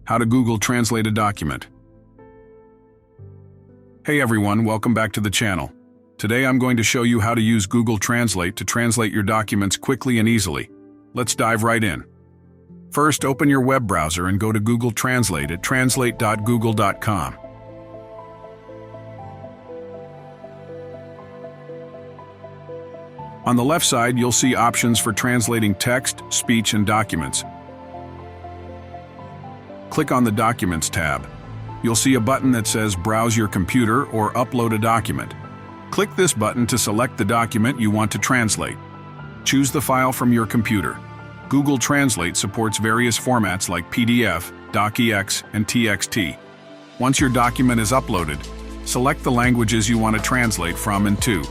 How to Google Translate a document. Hey everyone, welcome back to the channel. Today I'm going to show you how to use Google Translate to translate your documents quickly and easily. Let's dive right in. First, open your web browser and go to Google Translate at translate.google.com. On the left side, you'll see options for translating text, speech, and documents. Click on the Documents tab. You'll see a button that says Browse your computer or Upload a document. Click this button to select the document you want to translate. Choose the file from your computer. Google Translate supports various formats like PDF, docx, and TXT. Once your document is uploaded, select the languages you want to translate from and to.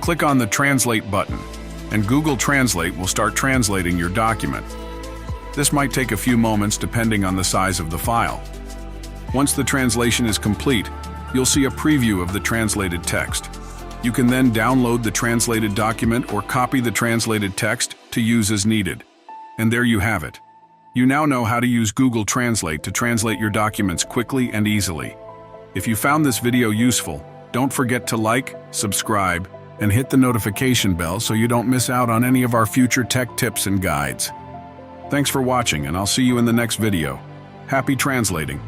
Click on the Translate button, and Google Translate will start translating your document. This might take a few moments depending on the size of the file. Once the translation is complete, you'll see a preview of the translated text. You can then download the translated document or copy the translated text to use as needed. And there you have it. You now know how to use Google Translate to translate your documents quickly and easily. If you found this video useful, don't forget to like, subscribe, and hit the notification bell so you don't miss out on any of our future tech tips and guides. Thanks for watching, and I'll see you in the next video. Happy translating!